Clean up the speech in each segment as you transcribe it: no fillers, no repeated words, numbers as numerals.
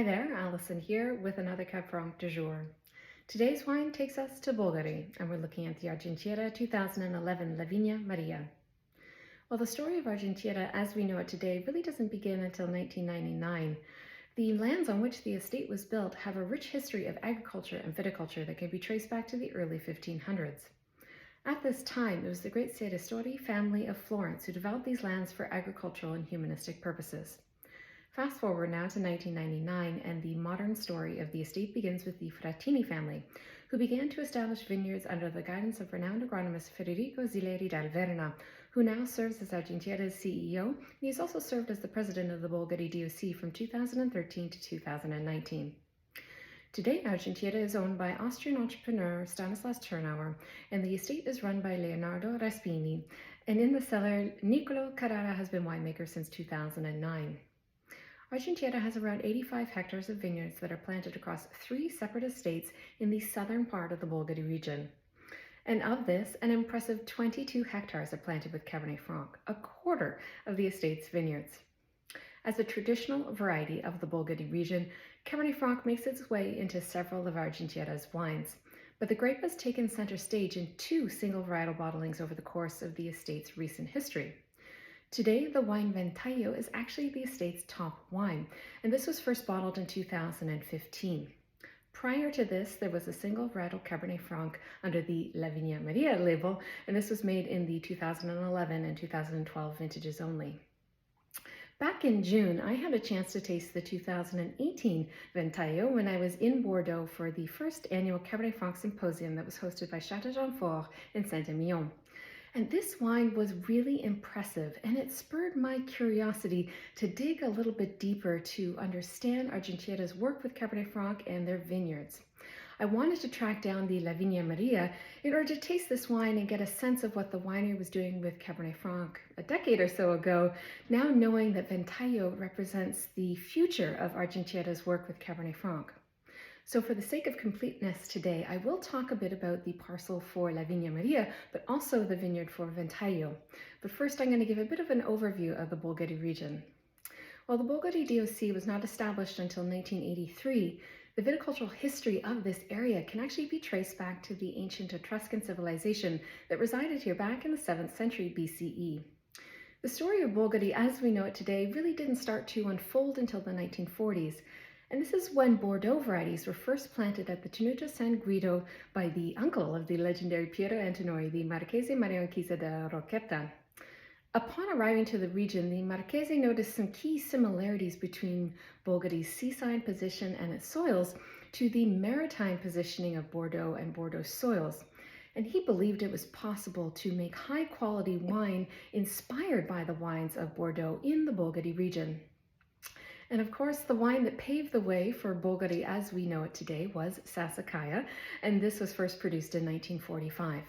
Hi there, Alison here with another Cab Franc du jour. Today's wine takes us to Bolgheri, and we're looking at the Argentiera 2011 Lavinia Maria. Well, the story of Argentiera as we know it today really doesn't begin until 1999. The lands on which the estate was built have a rich history of agriculture and viticulture that can be traced back to the early 1500s. At this time, it was the great Serristori family of Florence who developed these lands for agricultural and humanistic purposes. Fast forward now to 1999, and the modern story of the estate begins with the Frattini family, who began to establish vineyards under the guidance of renowned agronomist Federico Zileri Dal Verna, who now serves as Argentiera's CEO, and he's also served as the president of the Bolgheri DOC from 2013 to 2019. Today, Argentiera is owned by Austrian entrepreneur Stanislaus Turnauer, and the estate is run by Leonardo Raspini, and in the cellar, Nicolò Carrara has been winemaker since 2009. Argentiera has around 85 hectares of vineyards that are planted across 3 separate estates in the southern part of the Bolgheri region. And of this, an impressive 22 hectares are planted with Cabernet Franc, a quarter of the estate's vineyards. As a traditional variety of the Bolgheri region, Cabernet Franc makes its way into several of Argentiera's wines, but the grape has taken center stage in 2 single varietal bottlings over the course of the estate's recent history. Today, the wine Ventaglio is actually the estate's top wine, and this was first bottled in 2015. Prior to this, there was a single varietal Cabernet Franc under the Lavinia Maria label, and this was made in the 2011 and 2012 vintages only. Back in June, I had a chance to taste the 2018 Ventaglio when I was in Bordeaux for the first annual Cabernet Franc Symposium that was hosted by Château Jean in Saint-Emilion. And this wine was really impressive, and it spurred my curiosity to dig a little bit deeper to understand Argentiera's work with Cabernet Franc and their vineyards. I wanted to track down the Lavinia Maria in order to taste this wine and get a sense of what the winery was doing with Cabernet Franc a decade or so ago, now knowing that Ventaglio represents the future of Argentiera's work with Cabernet Franc. So for the sake of completeness today, I will talk a bit about the parcel for Lavinia Maria, but also the vineyard for Ventaglio. But first, I'm going to give a bit of an overview of the Bolgheri region. While the Bolgheri DOC was not established until 1983, the viticultural history of this area can actually be traced back to the ancient Etruscan civilization that resided here back in the 7th century BCE. The story of Bolgheri as we know it today really didn't start to unfold until the 1940s. And this is when Bordeaux varieties were first planted at the Tenuta San Guido by the uncle of the legendary Piero Antinori, the Marchese Marionchese da Rocchetta. Upon arriving to the region, the Marchese noticed some key similarities between Bolgheri's seaside position and its soils to the maritime positioning of Bordeaux and Bordeaux soils. And he believed it was possible to make high-quality wine inspired by the wines of Bordeaux in the Bolgheri region. And of course, the wine that paved the way for Bolgheri as we know it today was Sassicaia, and this was first produced in 1945.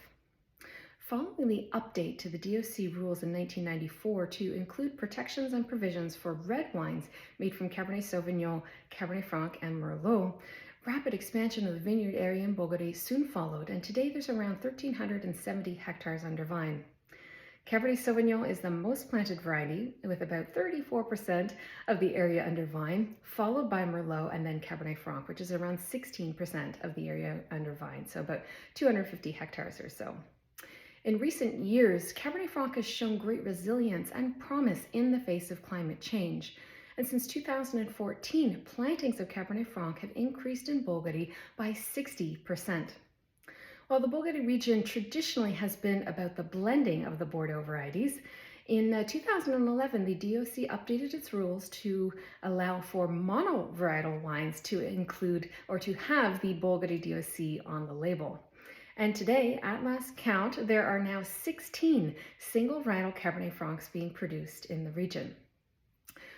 Following the update to the DOC rules in 1994 to include protections and provisions for red wines made from Cabernet Sauvignon, Cabernet Franc, and Merlot, rapid expansion of the vineyard area in Bolgheri soon followed, and today there's around 1,370 hectares under vine. Cabernet Sauvignon is the most planted variety, with about 34% of the area under vine, followed by Merlot and then Cabernet Franc, which is around 16% of the area under vine, so about 250 hectares or so. In recent years, Cabernet Franc has shown great resilience and promise in the face of climate change. And since 2014, plantings of Cabernet Franc have increased in Bolgheri by 60%. While the Bolgheri region traditionally has been about the blending of the Bordeaux varieties, in 2011, the DOC updated its rules to allow for monovarietal wines to include or to have the Bolgheri DOC on the label. And today, at last count, there are now 16 single varietal Cabernet Francs being produced in the region.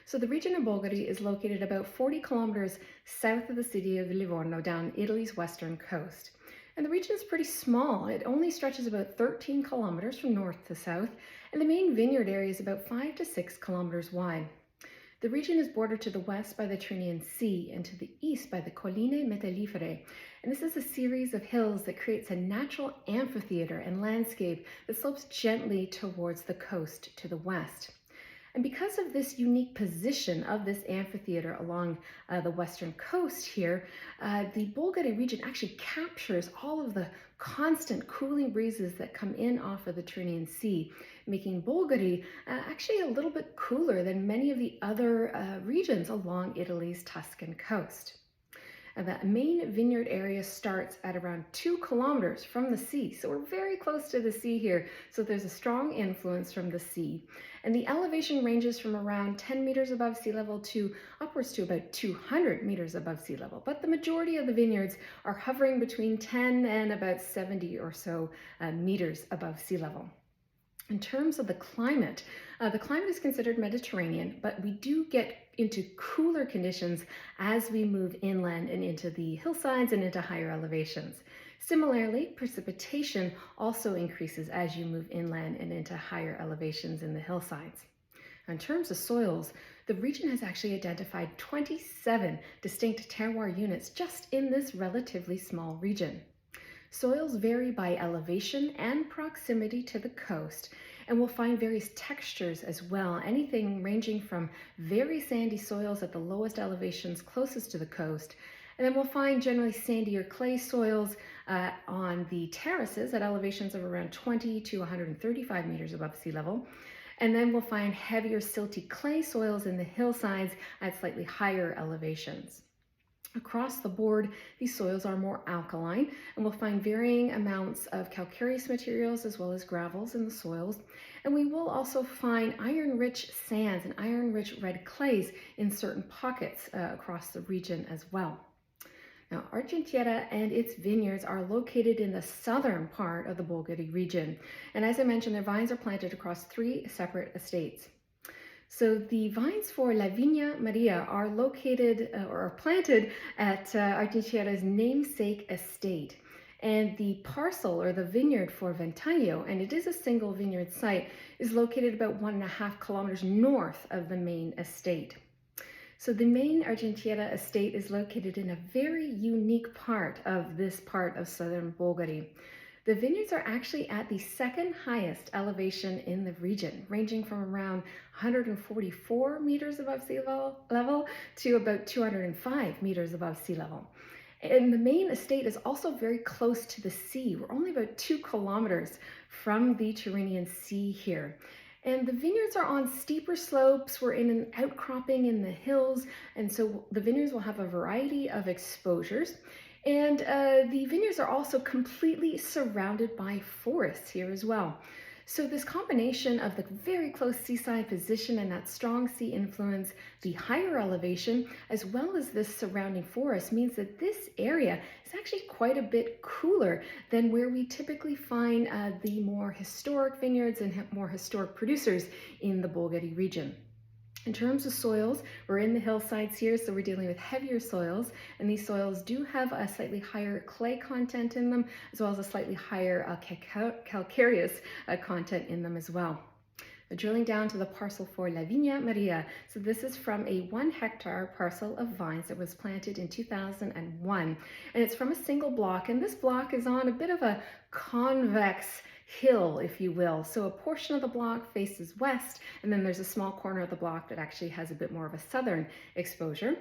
So the region of Bolgheri is located about 40 kilometers south of the city of Livorno down Italy's western coast. And the region is pretty small. It only stretches about 13 kilometers from north to south, and the main vineyard area is about 5 to 6 kilometers wide. The region is bordered to the west by the Tyrrhenian Sea and to the east by the Colline Metallifere, and this is a series of hills that creates a natural amphitheater and landscape that slopes gently towards the coast to the west. And because of this unique position of this amphitheater along the western coast here, the Bolgheri region actually captures all of the constant cooling breezes that come in off of the Tyrrhenian Sea, making Bolgheri actually a little bit cooler than many of the other regions along Italy's Tuscan coast. The main vineyard area starts at around 2 kilometers from the sea. So we're very close to the sea here. So there's a strong influence from the sea. And the elevation ranges from around 10 meters above sea level to upwards to about 200 meters above sea level. But the majority of the vineyards are hovering between 10 and about 70 or so meters above sea level. In terms of the climate is considered Mediterranean, but we do get into cooler conditions as we move inland and into the hillsides and into higher elevations. Similarly, precipitation also increases as you move inland and into higher elevations in the hillsides. In terms of soils, the region has actually identified 27 distinct terroir units just in this relatively small region. Soils vary by elevation and proximity to the coast, and we'll find various textures as well, anything ranging from very sandy soils at the lowest elevations closest to the coast, and then we'll find generally sandy or clay soils on the terraces at elevations of around 20 to 135 meters above sea level. And then we'll find heavier silty clay soils in the hillsides at slightly higher elevations. Across the board, these soils are more alkaline, and we'll find varying amounts of calcareous materials as well as gravels in the soils. And we will also find iron-rich sands and iron-rich red clays in certain pockets across the region as well. Now, Argentiera and its vineyards are located in the southern part of the Bolgheri region. And as I mentioned, their vines are planted across 3 separate estates. So the vines for Lavinia Maria are located or are planted at Argentiera's namesake estate. And the parcel or the vineyard for Ventaglio, and it is a single vineyard site, is located about 1.5 kilometers north of the main estate. So the main Argentiera estate is located in a very unique part of this part of southern Bolgheri. The vineyards are actually at the second highest elevation in the region, ranging from around 144 meters above sea level to about 205 meters above sea level. And the main estate is also very close to the sea. We're only about 2 kilometers from the Tyrrhenian Sea here. And the vineyards are on steeper slopes. We're in an outcropping in the hills, and so the vineyards will have a variety of exposures. And the vineyards are also completely surrounded by forests here as well. So this combination of the very close seaside position and that strong sea influence, the higher elevation, as well as this surrounding forest means that this area is actually quite a bit cooler than where we typically find the more historic vineyards and more historic producers in the Bolgheri region. In terms of soils, we're in the hillsides here, so we're dealing with heavier soils, and these soils do have a slightly higher clay content in them, as well as a slightly higher calcareous content in them as well. Drilling down to the parcel for Lavinia Maria, so this is from a 1 hectare parcel of vines that was planted in 2001, and it's from a single block, and this block is on a bit of a convex hill, if you will. So a portion of the block faces west, and then there's a small corner of the block that actually has a bit more of a southern exposure.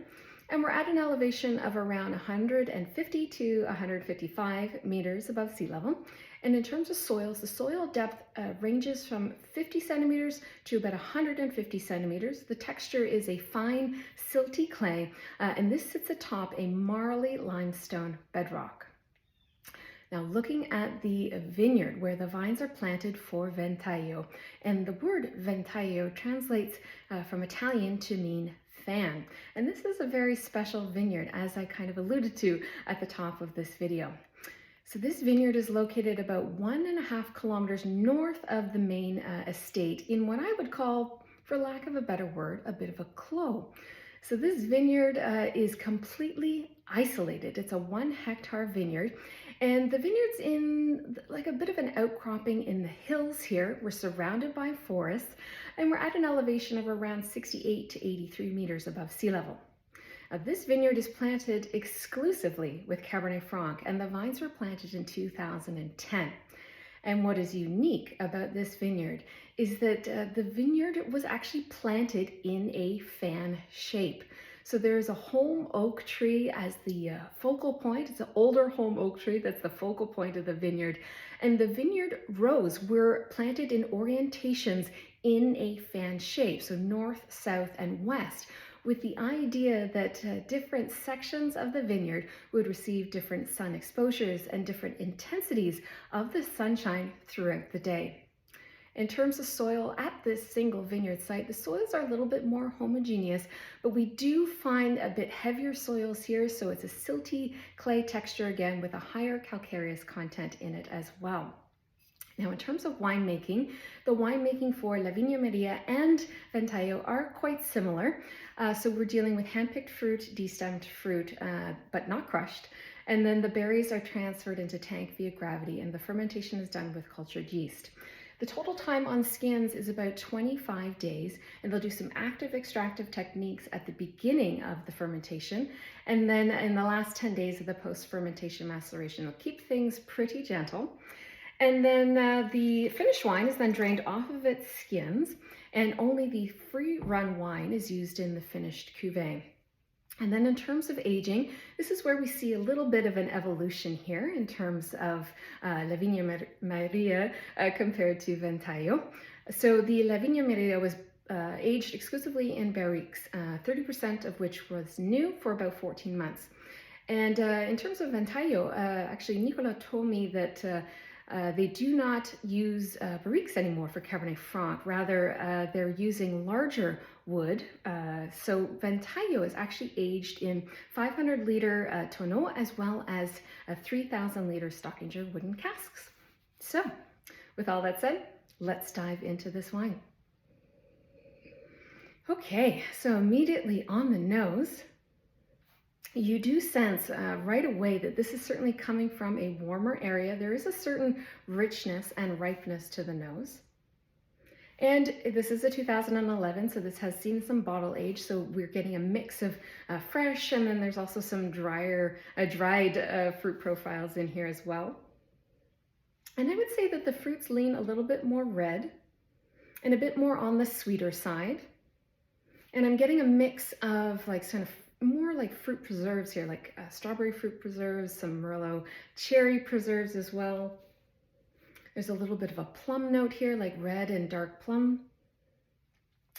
And we're at an elevation of around 150 to 155 meters above sea level. And in terms of soils, the soil depth ranges from 50 centimeters to about 150 centimeters. The texture is a fine silty clay, and this sits atop a marly limestone bedrock. Now looking at the vineyard where the vines are planted for Ventaglio, and the word Ventaglio translates from Italian to mean fan. And this is a very special vineyard, as I kind of alluded to at the top of this video. So this vineyard is located about 1.5 kilometers north of the main estate in what I would call, for lack of a better word, a bit of a clos. So this vineyard is completely isolated. It's a 1 hectare vineyard, and the vineyard's in like a bit of an outcropping in the hills here. We're surrounded by forests, and we're at an elevation of around 68 to 83 meters above sea level. This vineyard is planted exclusively with Cabernet Franc, and the vines were planted in 2010. And what is unique about this vineyard is that the vineyard was actually planted in a fan shape. So there's a holm oak tree as the focal point. It's an older holm oak tree that's the focal point of the vineyard. And the vineyard rows were planted in orientations in a fan shape, so north, south, and west, with the idea that different sections of the vineyard would receive different sun exposures and different intensities of the sunshine throughout the day. In terms of soil at this single vineyard site, the soils are a little bit more homogeneous, but we do find a bit heavier soils here, so it's a silty clay texture again with a higher calcareous content in it as well. Now, in terms of winemaking, the winemaking for Lavinia Maria and Ventaglio are quite similar. So we're dealing with hand-picked fruit, destemmed fruit, but not crushed. And then the berries are transferred into tank via gravity, and the fermentation is done with cultured yeast. The total time on skins is about 25 days, and they'll do some active extractive techniques at the beginning of the fermentation. And then in the last 10 days of the post-fermentation maceration, they'll keep things pretty gentle. And then the finished wine is then drained off of its skins, and only the free run wine is used in the finished cuvee. And then in terms of aging, this is where we see a little bit of an evolution here in terms of Lavinia Maria compared to Ventaglio. So the Lavinia Maria was aged exclusively in barriques, 30% of which was new for about 14 months. And in terms of Ventaglio, actually Nicolò told me that they do not use barriques anymore for Cabernet Franc. Rather, they're using larger wood. So Ventaglio is actually aged in 500-liter tonneau as well as 3,000-liter Stockinger wooden casks. So, with all that said, let's dive into this wine. Okay, so immediately on the nose, you do sense right away that this is certainly coming from a warmer area. There is a certain richness and ripeness to the nose. And this is a 2011, so this has seen some bottle age, so we're getting a mix of fresh, and then there's also some dried fruit profiles in here as well. And I would say that the fruits lean a little bit more red and a bit more on the sweeter side. And I'm getting a mix of like sort of more like fruit preserves here, like strawberry fruit preserves, some Merlot cherry preserves as well. There's a little bit of a plum note here, like red and dark plum.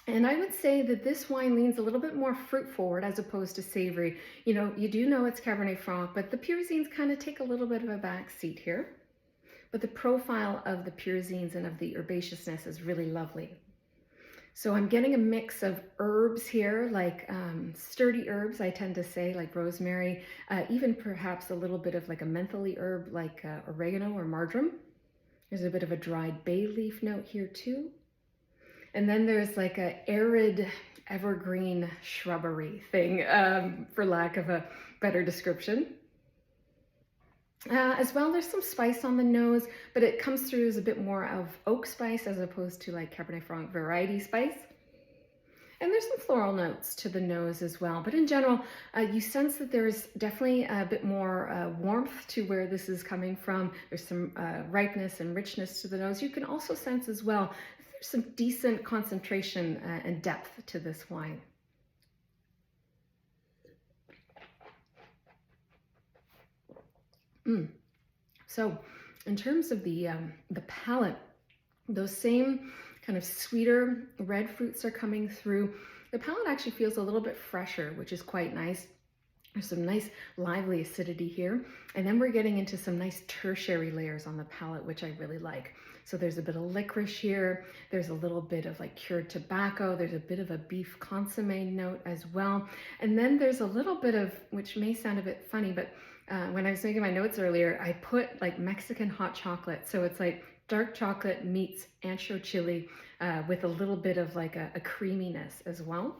And I would say that this wine leans a little bit more fruit forward as opposed to savory. You know, you do know it's Cabernet Franc, but the pyrazines kind of take a little bit of a back seat here. But the profile of the pyrazines and of the herbaceousness is really lovely. So I'm getting a mix of herbs here, like sturdy herbs, I tend to say, like rosemary, even perhaps a little bit of like a mentholy herb like oregano or marjoram. There's a bit of a dried bay leaf note here too. And then there's like a arid evergreen shrubbery thing, for lack of a better description. As well, there's some spice on the nose, but it comes through as a bit more of oak spice as opposed to like Cabernet Franc variety spice. And there's some floral notes to the nose as well. But in general, you sense that there's definitely a bit more warmth to where this is coming from. There's some ripeness and richness to the nose. You can also sense as well that there's some decent concentration and depth to this wine. So in terms of the palate, those same kind of sweeter red fruits are coming through. The palate actually feels a little bit fresher, which is quite nice. There's some nice lively acidity here. And then we're getting into some nice tertiary layers on the palate, which I really like. So there's a bit of licorice here. There's a little bit of like cured tobacco. There's a bit of a beef consommé note as well. And then there's a little bit of, which may sound a bit funny, but when I was making my notes earlier, I put like Mexican hot chocolate. So it's like dark chocolate meets ancho chili with a little bit of like a creaminess as well.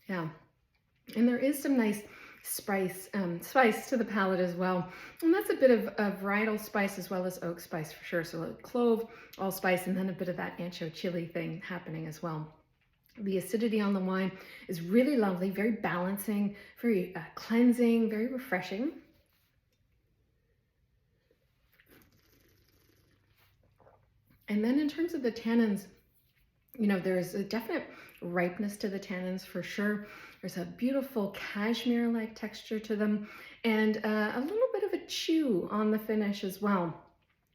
Yeah, and there is some nice spice to the palate as well. And that's a bit of varietal spice as well as oak spice for sure. So like clove, allspice, and then a bit of that ancho chili thing happening as well. The acidity on the wine is really lovely, very balancing, very cleansing, very refreshing. And then in terms of the tannins, you know, there's a definite ripeness to the tannins for sure. There's a beautiful cashmere-like texture to them, and a little bit of a chew on the finish as well.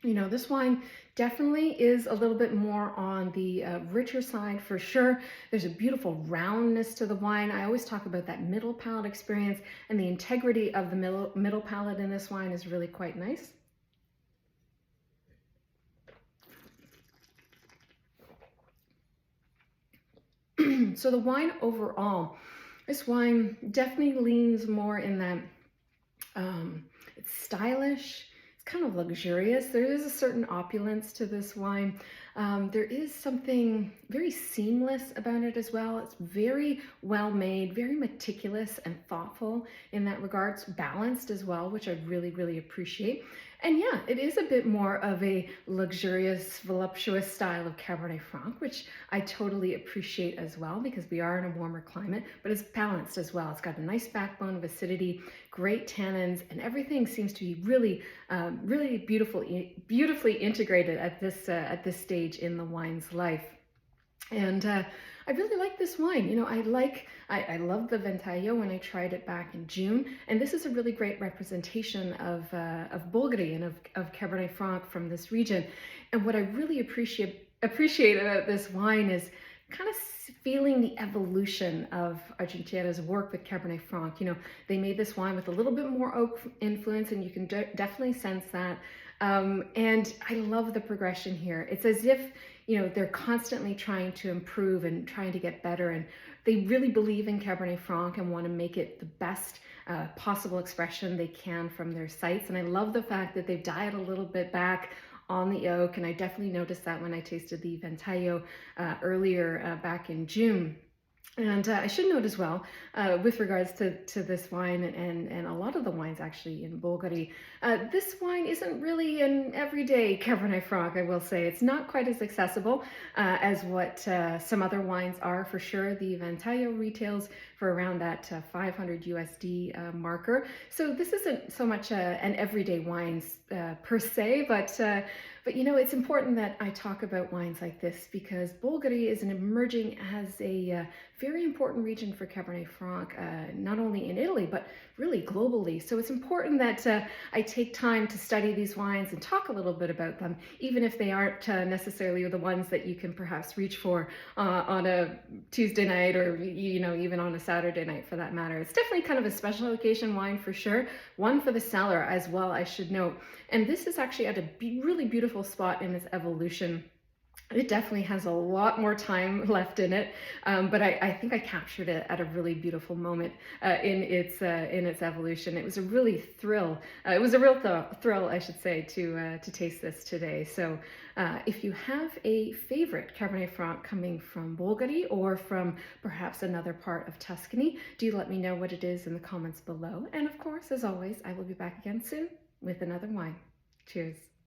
You know, this wine definitely is a little bit more on the richer side for sure. There's a beautiful roundness to the wine. I always talk about that middle palate experience, and the integrity of the middle palate in this wine is really quite nice. So the wine overall, this wine definitely leans more in that it's stylish, it's kind of luxurious. There is a certain opulence to this wine. There is something very seamless about it as well. It's very well made, very meticulous and thoughtful in that regard. It's balanced as well, which I really, really appreciate. And yeah, it is a bit more of a luxurious, voluptuous style of Cabernet Franc, which I totally appreciate as well, because we are in a warmer climate, but it's balanced as well. It's got a nice backbone of acidity, great tannins, and everything seems to be really, really beautifully integrated at this stage in the wine's life. And I really like this wine. You know, I love the Ventaglio when I tried it back in June, and this is a really great representation of Bolgheri and of Cabernet Franc from this region. And what I really appreciate about this wine is kind of feeling the evolution of Argentiera's work with Cabernet Franc. You know, they made this wine with a little bit more oak influence, and you can definitely sense that. And I love the progression here. It's as if, you know, they're constantly trying to improve and trying to get better, and they really believe in Cabernet Franc and want to make it the best possible expression they can from their sites. And I love the fact that they've dialed a little bit back on the oak, and I definitely noticed that when I tasted the Ventaglio earlier back in June. And I should note as well, with regards to this wine and a lot of the wines actually in Bolgheri, this wine isn't really an everyday Cabernet Franc, I will say. It's not quite as accessible as what some other wines are for sure. The Ventaglio retails for around that 500 USD marker. So this isn't so much an everyday wine per se, but you know, it's important that I talk about wines like this because Bolgheri is emerging as a very important region for Cabernet Franc, not only in Italy, but really globally. So it's important that I take time to study these wines and talk a little bit about them, even if they aren't necessarily the ones that you can perhaps reach for on a Tuesday night, or, you know, even on a Saturday night for that matter. It's definitely kind of a special occasion wine for sure. One for the cellar as well, I should note. And this is actually at a really beautiful spot in its evolution. It definitely has a lot more time left in it, but I think I captured it at a really beautiful moment in its evolution. It was a really thrill. It was a real thrill, I should say, to taste this today. So if you have a favorite Cabernet Franc coming from Bolgheri or from perhaps another part of Tuscany, do let me know what it is in the comments below. And of course, as always, I will be back again soon with another wine. Cheers.